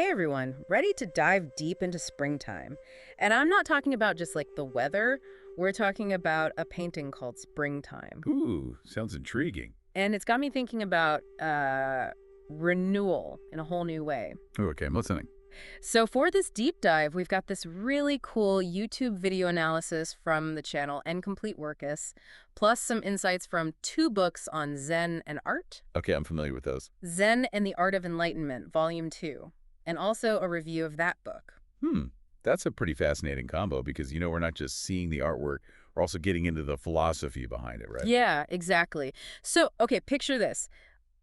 Hey everyone, ready to dive deep into springtime. And I'm not talking about just like the weather, we're talking about a painting called Springtime. Ooh, sounds intriguing. And it's got me thinking about renewal in a whole new way. Ooh, okay, I'm listening. So for this deep dive, we've got this really cool YouTube video analysis from the channel Complete Workus, plus some insights from two books on Zen and art. Okay, I'm familiar with those. Zen and the Art of Enlightenment, Volume 2, and also a review of that book. Hmm, that's a pretty fascinating combo because, we're not just seeing the artwork, we're also getting into the philosophy behind it, right? Yeah, exactly. So, okay, picture this.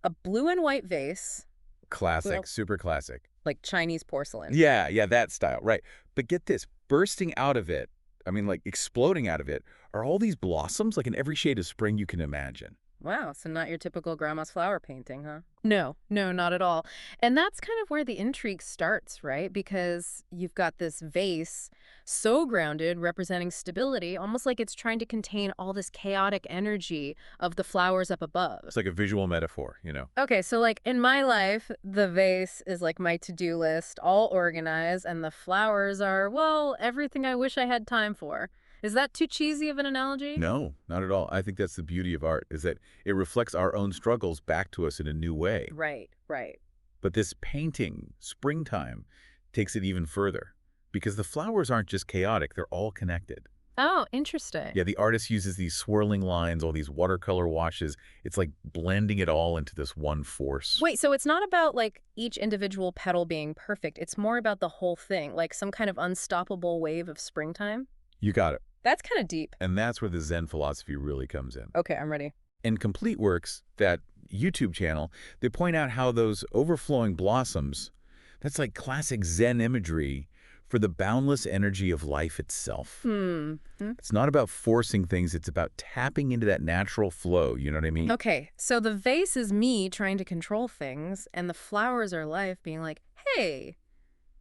A blue and white vase, Classic, well, super classic. like Chinese porcelain. Yeah, that style, right. But get this, bursting out of it, like exploding out of it, are all these blossoms like in every shade of spring you can imagine. Wow, so not your typical grandma's flower painting, huh? No, no, not at all. And that's kind of where the intrigue starts, right? Because you've got this vase so grounded, representing stability, almost like it's trying to contain all this chaotic energy of the flowers up above. It's like a visual metaphor. Okay, so like in my life, the vase is like my to-do list, all organized, and the flowers are, well, everything I wish I had time for. Is that too cheesy of an analogy? No, not at all. I think that's the beauty of art, is that it reflects our own struggles back to us in a new way. Right, right. But this painting, Springtime, takes it even further because the flowers aren't just chaotic, they're all connected. Oh, interesting. Yeah, the artist uses these swirling lines, all these watercolor washes. It's like blending it all into this one force. Wait, so it's not about like each individual petal being perfect. It's more about the whole thing, like some kind of unstoppable wave of springtime? You got it. That's kind of deep. And that's where the Zen philosophy really comes in. Okay, I'm ready. In Complete Works, that YouTube channel, they point out how those overflowing blossoms, that's like classic Zen imagery for the boundless energy of life itself. It's not about forcing things, it's about tapping into that natural flow, you know what I mean? Okay, so the vase is me trying to control things, and the flowers are life being like, hey,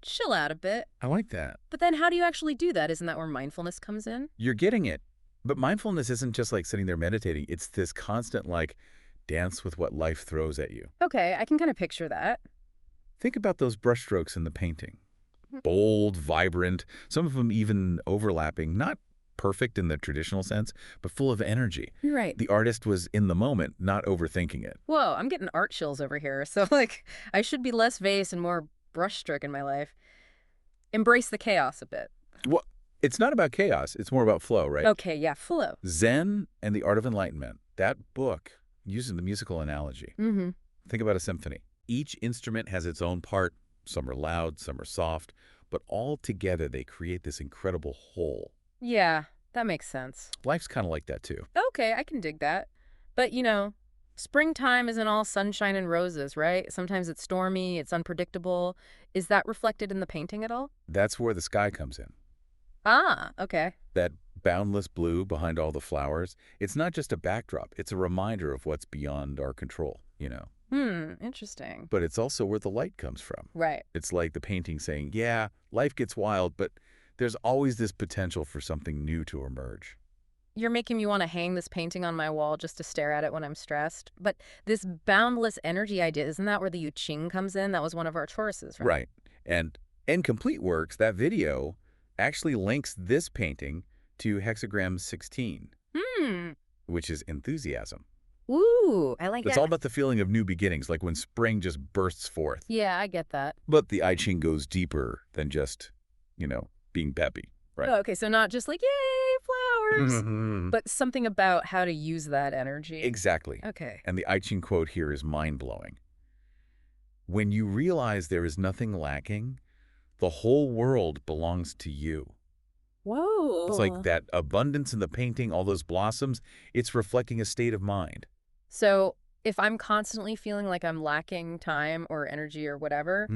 chill out a bit. I like that. But then how do you actually do that? Isn't that where mindfulness comes in? You're getting it. But mindfulness isn't just like sitting there meditating. It's this constant like dance with what life throws at you. Okay, I can kind of picture that. Think about those brushstrokes in the painting. Bold, vibrant, some of them even overlapping, not perfect in the traditional sense, but full of energy. You're right. The artist was in the moment, not overthinking it. Whoa, I'm getting art chills over here. So, like, I should be less vase and more brushstroke in my life. Embrace the chaos a bit. Well, it's not about chaos. It's more about flow, right? Okay, yeah, flow. Zen and the Art of Enlightenment, that book, using the musical analogy. Think about a symphony. Each instrument has its own part. Some are loud, some are soft, but all together they create this incredible whole. Yeah, that makes sense. Life's kind of like that too. Okay, I can dig that. But, springtime isn't all sunshine and roses, right? Sometimes it's stormy, it's unpredictable. Is that reflected in the painting at all? That's where the sky comes in. Ah, okay. That boundless blue behind all the flowers, it's not just a backdrop. It's a reminder of what's beyond our control. Interesting. But it's also where the light comes from. Right. It's like the painting saying, yeah, life gets wild, but there's always this potential for something new to emerge. You're making me want to hang this painting on my wall just to stare at it when I'm stressed. But this boundless energy idea, isn't that where the I Ching comes in? That was one of our choruses, right? Right. And in Complete Works, that video actually links this painting to hexagram 16, which is enthusiasm. Ooh, I like It's that. all about the feeling of new beginnings, like when spring just bursts forth. Yeah, I get that. But the I Ching goes deeper than just, being peppy, right? Oh, okay, so not just like, yay, flowers, but something about how to use that energy. Exactly. Okay. And the I Ching quote here is mind-blowing. When you realize there is nothing lacking, the whole world belongs to you. Whoa. It's like that abundance in the painting, all those blossoms, it's reflecting a state of mind. So if I'm constantly feeling like I'm lacking time or energy or whatever,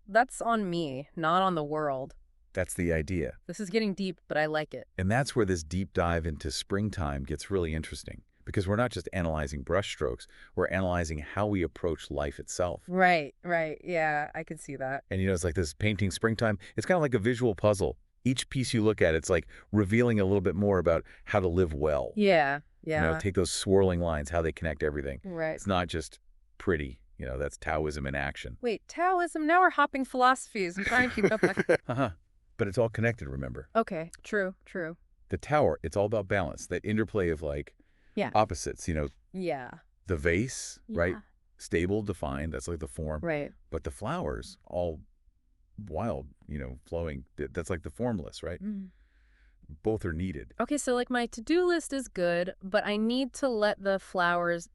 that's on me, not on the world. That's the idea. This is getting deep, but I like it. And that's where this deep dive into springtime gets really interesting, because we're not just analyzing brushstrokes, we're analyzing how we approach life itself. Right. Yeah, I could see that. And it's like this painting Springtime, it's kind of like a visual puzzle. Each piece you look at, it's like revealing a little bit more about how to live well. Yeah. Take those swirling lines, how they connect everything. Right. It's not just pretty, That's Taoism in action. Wait, Taoism? Now we're hopping philosophies. I'm trying to keep up. Uh-huh. But it's all connected, remember? Okay, true, true. The tower, it's all about balance, that interplay of Yeah. opposites, Yeah. the vase, right? Yeah. Stable, defined, that's like the form. Right. But the flowers, all wild, flowing, that's like the formless, right? Mm. Both are needed. Okay, so like my to-do list is good, but I need to let the flowers,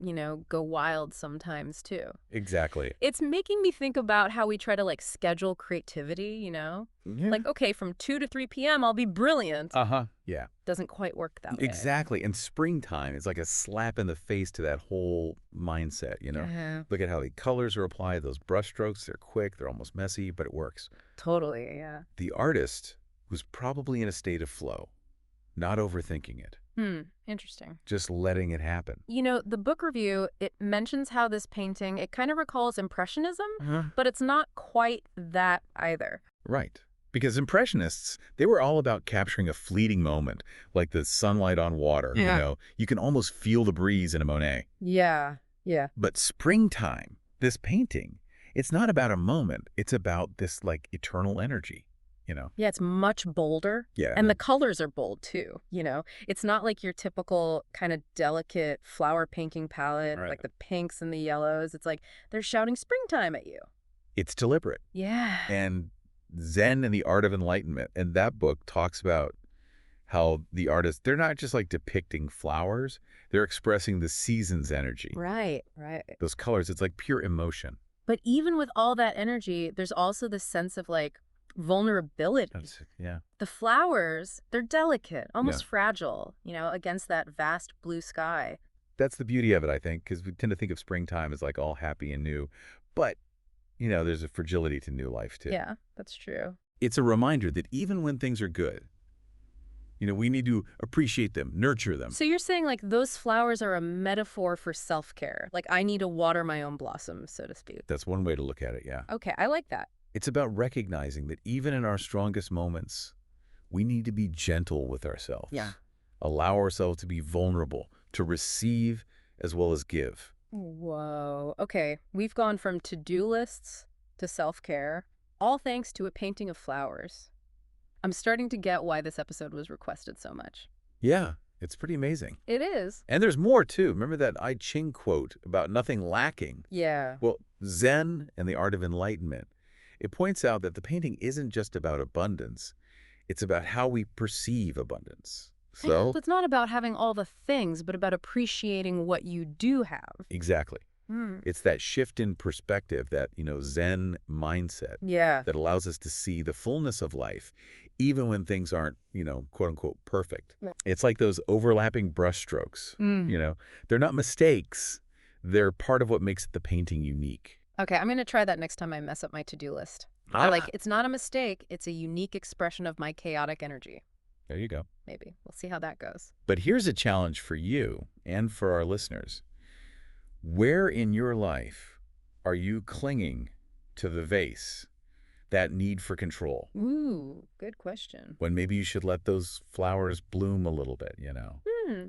go wild sometimes too. Exactly. It's making me think about how we try to like schedule creativity, Yeah. Like, okay, from 2 to 3 p.m. I'll be brilliant. Uh-huh. Yeah. Doesn't quite work that way. Exactly. And springtime is like a slap in the face to that whole mindset, Yeah. Look at how the colors are applied, those brush strokes, they're quick, they're almost messy, but it works. Totally, yeah. The artist was probably in a state of flow, not overthinking it, Interesting. just letting it happen. The book review, it mentions how this painting, it kind of recalls Impressionism, Uh-huh. but it's not quite that either. Right. Because Impressionists, they were all about capturing a fleeting moment, like the sunlight on water, Yeah. You can almost feel the breeze in a Monet. Yeah, yeah. But springtime, this painting, it's not about a moment. It's about this, eternal energy, Yeah, it's much bolder. Yeah. And the colors are bold, too, It's not like your typical kind of delicate flower painting palette, Right. like the pinks and the yellows. It's like they're shouting springtime at you. It's deliberate. Yeah. And Zen and the Art of Enlightenment, and that book talks about how the artists, they're not just depicting flowers, they're expressing the season's energy. Right, right. Those colors, it's like pure emotion. But even with all that energy, there's also this sense of vulnerability. Yeah. The flowers, they're delicate, almost Yeah. fragile, against that vast blue sky. That's the beauty of it, I think, because we tend to think of springtime as all happy and new. But, there's a fragility to new life, too. Yeah, that's true. It's a reminder that even when things are good, we need to appreciate them, nurture them. So you're saying those flowers are a metaphor for self-care. Like I need to water my own blossoms, so to speak. That's one way to look at it, yeah. Okay, I like that. It's about recognizing that even in our strongest moments, we need to be gentle with ourselves. Yeah. Allow ourselves to be vulnerable, to receive as well as give. Whoa. Okay, we've gone from to-do lists to self-care, all thanks to a painting of flowers. I'm starting to get why this episode was requested so much. Yeah, it's pretty amazing. It is. And there's more, too. Remember that I Ching quote about nothing lacking? Yeah. Well, Zen and the Art of Enlightenment, it points out that the painting isn't just about abundance. It's about how we perceive abundance. So it's not about having all the things, but about appreciating what you do have. exactly. It's that shift in perspective, that, Zen mindset Yeah. that allows us to see the fullness of life, even when things aren't, quote unquote, perfect. Right. It's like those overlapping brush strokes, they're not mistakes. They're part of what makes the painting unique. Okay, I'm going to try that next time I mess up my to-do list. It's not a mistake. It's a unique expression of my chaotic energy. There you go. Maybe. We'll see how that goes. But here's a challenge for you and for our listeners. Where in your life are you clinging to the vase, that need for control, Ooh, good question. when maybe you should let those flowers bloom a little bit,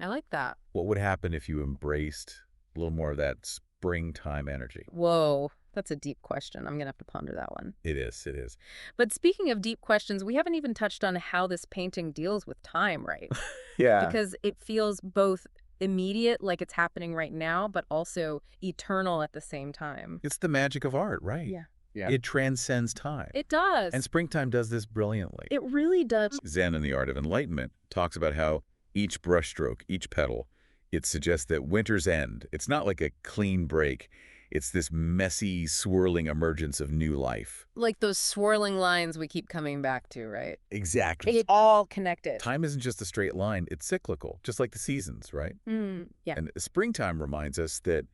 I like that. What would happen if you embraced a little more of that springtime energy? Whoa, that's a deep question. I'm going to have to ponder that one. It is, it is. But speaking of deep questions, we haven't even touched on how this painting deals with time, right? Yeah. Because it feels both immediate, like it's happening right now, but also eternal at the same time. It's the magic of art, right? Yeah. It transcends time. It does. And springtime does this brilliantly. It really does. Zen and the Art of Enlightenment talks about how each brushstroke, each petal, it suggests that winter's end. It's not like a clean break. It's this messy, swirling emergence of new life. Like those swirling lines we keep coming back to, right? Exactly. It's all connected. Time isn't just a straight line. It's cyclical, just like the seasons, right? Yeah. And springtime reminds us that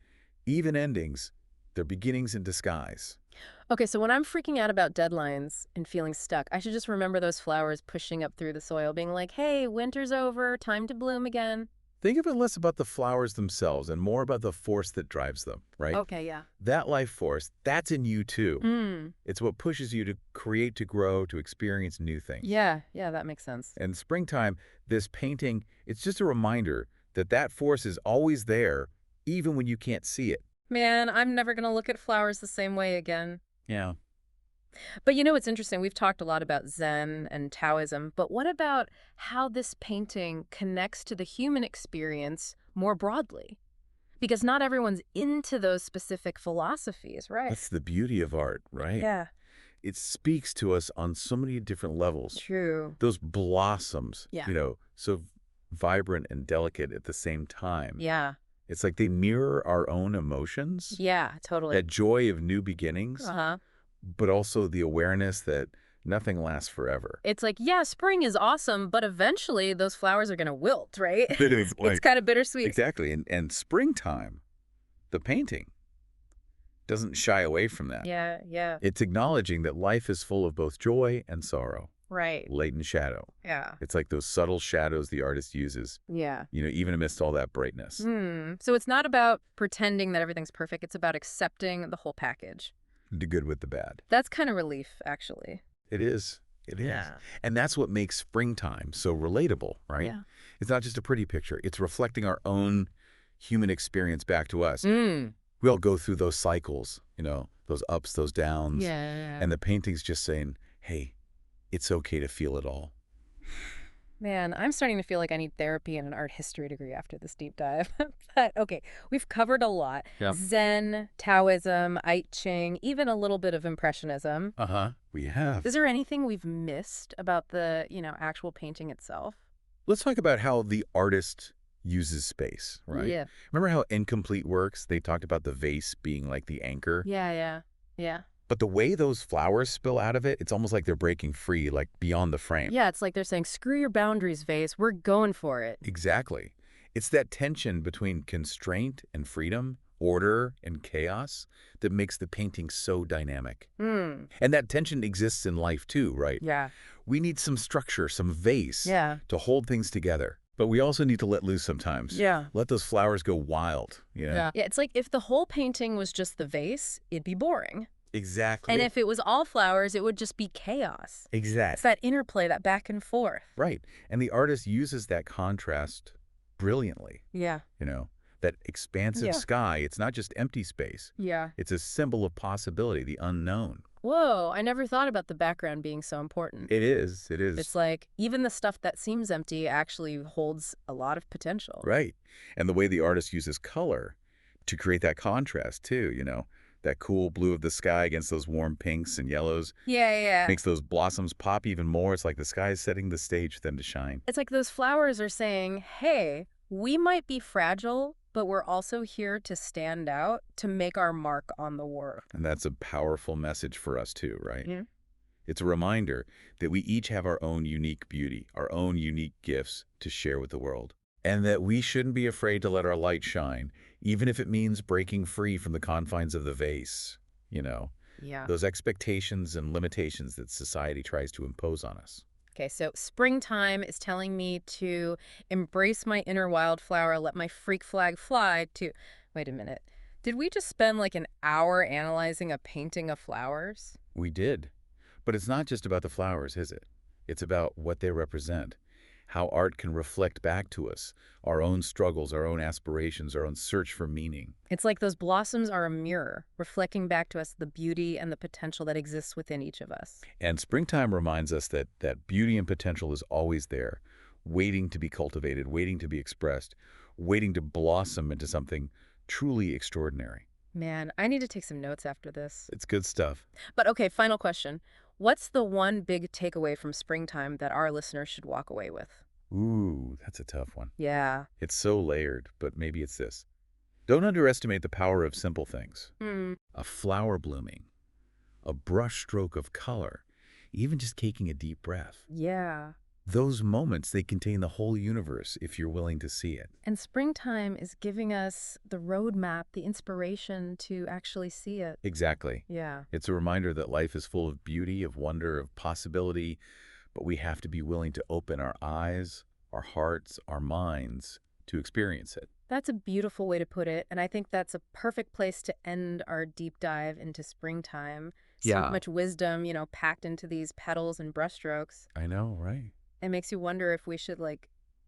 even endings, they're beginnings in disguise. Okay, so when I'm freaking out about deadlines and feeling stuck, I should just remember those flowers pushing up through the soil, being like, hey, winter's over, time to bloom again. Think of it less about the flowers themselves and more about the force that drives them, right? Okay, yeah. That life force, that's in you too. It's what pushes you to create, to grow, to experience new things. Yeah, that makes sense. And springtime, this painting, it's just a reminder that that force is always there, even when you can't see it. Man, I'm never going to look at flowers the same way again. Yeah. But you know, it's interesting. We've talked a lot about Zen and Taoism, but what about how this painting connects to the human experience more broadly? Because not everyone's into those specific philosophies, right? That's the beauty of art, right? Yeah, It speaks to us on so many different levels. true. Those blossoms, Yeah. so vibrant and delicate at the same time. Yeah. It's like they mirror our own emotions, Yeah, totally. that joy of new beginnings, Uh-huh. but also the awareness that nothing lasts forever. It's like, yeah, spring is awesome, but eventually those flowers are going to wilt, right? It is It's kind of bittersweet. exactly. And springtime, the painting, doesn't shy away from that. Yeah, yeah. It's acknowledging that life is full of both joy and sorrow, Right. latent shadow. Yeah. It's like those subtle shadows the artist uses, Yeah. even amidst all that brightness. So it's not about pretending that everything's perfect. It's about accepting the whole package. The good with the bad. That's kind of relief, actually. It is. It is. Yeah. And that's what makes springtime so relatable, right? Yeah. It's not just a pretty picture. It's reflecting our own human experience back to us. Mm. We all go through those cycles, those ups, those downs. Yeah. And the painting's just saying, hey, it's okay to feel it all. Man, I'm starting to feel like I need therapy and an art history degree after this deep dive. But okay, we've covered a lot. Yeah. Zen, Taoism, I Ching, even a little bit of Impressionism. Uh-huh. We have. Is there anything we've missed about the, actual painting itself? Let's talk about how the artist uses space, right? Yeah. Remember how incomplete works, they talked about the vase being like the anchor? Yeah. But the way those flowers spill out of it, it's almost like they're breaking free, like beyond the frame. Yeah, it's like they're saying, screw your boundaries, vase. We're going for it. Exactly. It's that tension between constraint and freedom, order and chaos, that makes the painting so dynamic. Hmm. And that tension exists in life too, right? Yeah. We need some structure, some vase Yeah. to hold things together. But we also need to let loose sometimes. Yeah. Let those flowers go wild, Yeah, it's like if the whole painting was just the vase, it'd be boring. Exactly. And if it was all flowers, it would just be chaos. It's Exactly. that interplay, that back and forth. Right. And the artist uses that contrast brilliantly. Yeah. That expansive Yeah. sky, it's not just empty space. Yeah. It's a symbol of possibility, the unknown. Whoa, I never thought about the background being so important. It is. It is. It's like even the stuff that seems empty actually holds a lot of potential. Right. And the way the artist uses color to create that contrast too, that cool blue of the sky against those warm pinks and yellows Yeah. makes those blossoms pop even more. It's like the sky is setting the stage for them to shine. It's like those flowers are saying, hey, we might be fragile, but we're also here to stand out, to make our mark on the world. And that's a powerful message for us too, right? Yeah. It's a reminder that we each have our own unique beauty, our own unique gifts to share with the world. And that we shouldn't be afraid to let our light shine, even if it means breaking free from the confines of the vase, Yeah. those expectations and limitations that society tries to impose on us. Okay, so springtime is telling me to embrace my inner wildflower, let my freak flag fly to... Wait a minute. Did we just spend like an hour analyzing a painting of flowers? We did. But it's not just about the flowers, is it? It's about what they represent, how art can reflect back to us, our own struggles, our own aspirations, our own search for meaning. It's like those blossoms are a mirror, reflecting back to us the beauty and the potential that exists within each of us. And springtime reminds us that beauty and potential is always there, waiting to be cultivated, waiting to be expressed, waiting to blossom into something truly extraordinary. Man, I need to take some notes after this. It's good stuff. But okay, final question. What's the one big takeaway from springtime that our listeners should walk away with? Ooh, that's a tough one. Yeah. It's so layered, but maybe it's this. Don't underestimate the power of simple things. A flower blooming, a brush stroke of color, even just taking a deep breath. Yeah. Those moments, they contain the whole universe if you're willing to see it. And springtime is giving us the roadmap, the inspiration to actually see it. Exactly. Yeah. It's a reminder that life is full of beauty, of wonder, of possibility, but we have to be willing to open our eyes, our hearts, our minds to experience it. That's a beautiful way to put it, and I think that's a perfect place to end our deep dive into springtime. So much wisdom, packed into these petals and brushstrokes. I know, right? It makes you wonder if we should,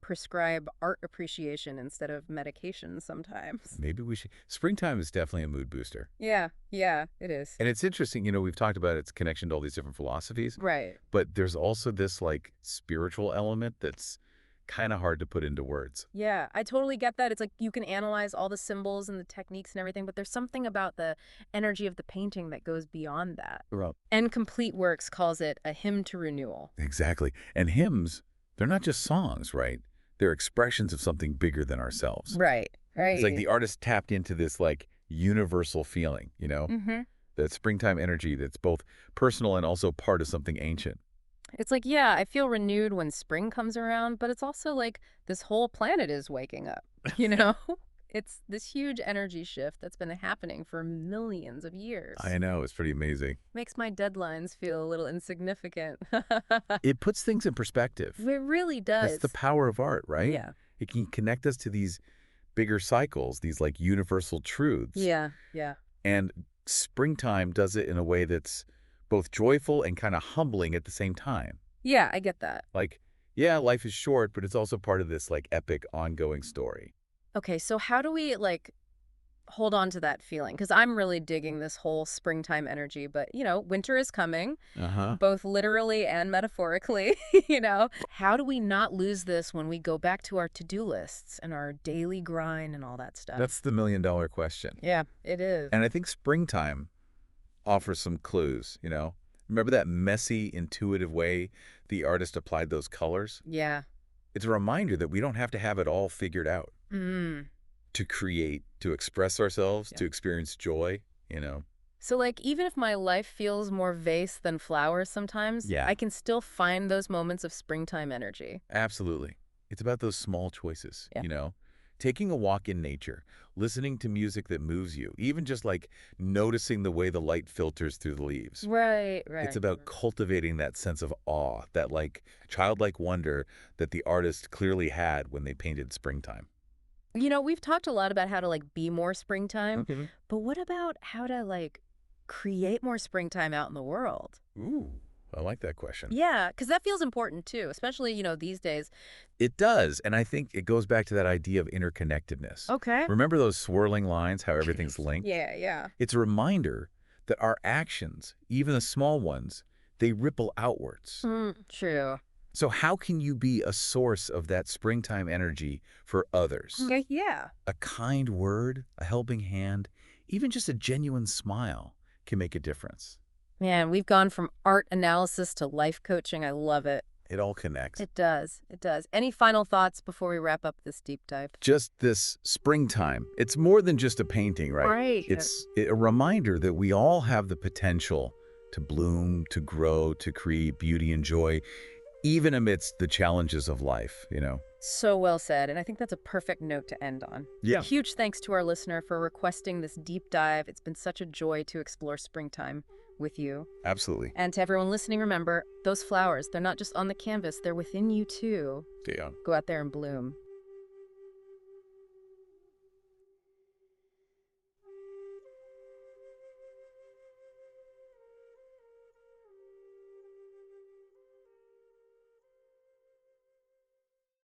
prescribe art appreciation instead of medication sometimes. Maybe we should. Springtime is definitely a mood booster. Yeah, yeah, it is. And it's interesting, we've talked about its connection to all these different philosophies, Right. but there's also this like spiritual element that's kind of hard to put into words. Yeah, I totally get that. It's like you can analyze all the symbols and the techniques and everything, but there's something about the energy of the painting that goes beyond that. Right. And Complete Works calls it a hymn to renewal. Exactly. And hymns, they're not just songs, right? They're expressions of something bigger than ourselves. Right, right. It's like the artist tapped into this like universal feeling, Mm-hmm. that springtime energy that's both personal and also part of something ancient. It's like, yeah, I feel renewed when spring comes around, but it's also like this whole planet is waking up, you know? It's this huge energy shift that's been happening for millions of years. I know, it's pretty amazing. Makes my deadlines feel a little insignificant. It puts things in perspective. It really does. That's the power of art, right? Yeah. It can connect us to these bigger cycles, these like universal truths. Yeah, yeah. And springtime does it in a way that's both joyful and kind of humbling at the same time. Yeah, I get that. Like, yeah, life is short, but it's also part of this like epic ongoing story. Okay, so how do we like hold on to that feeling? Because I'm really digging this whole springtime energy, but winter is coming, Uh-huh. both literally and metaphorically, How do we not lose this when we go back to our to-do lists and our daily grind and all that stuff? That's the million-dollar question. Yeah, it is. And I think springtime offers some clues, Remember that messy, intuitive way the artist applied those colors? Yeah. It's a reminder that we don't have to have it all figured out Mm. to create, to express ourselves, Yeah. to experience joy, So like even if my life feels more vase than flowers sometimes, Yeah. I can still find those moments of springtime energy. Absolutely. It's about those small choices, Yeah. Taking a walk in nature, listening to music that moves you, even just like noticing the way the light filters through the leaves. Right, right. It's about cultivating that sense of awe, that like childlike wonder that the artist clearly had when they painted springtime. We've talked a lot about how to like be more springtime, Okay. but what about how to like create more springtime out in the world? Ooh, I like that question. Yeah, because that feels important too, especially, these days. It does, and I think it goes back to that idea of interconnectedness. Okay. Remember those swirling lines, how everything's linked? Yeah, yeah. It's a reminder that our actions, even the small ones, they ripple outwards. True. So how can you be a source of that springtime energy for others? Okay, yeah. A kind word, a helping hand, even just a genuine smile can make a difference. Man, we've gone from art analysis to life coaching. I love it. It all connects. It does. It does. Any final thoughts before we wrap up this deep dive? Just this springtime, it's more than just a painting, right? Right. It's a reminder that we all have the potential to bloom, to grow, to create beauty and joy, even amidst the challenges of life, So well said, and I think that's a perfect note to end on. Yeah. Huge thanks to our listener for requesting this deep dive. It's been such a joy to explore springtime with you. Absolutely. And to everyone listening, remember, those flowers, they're not just on the canvas, they're within you too. Yeah. Go out there and bloom.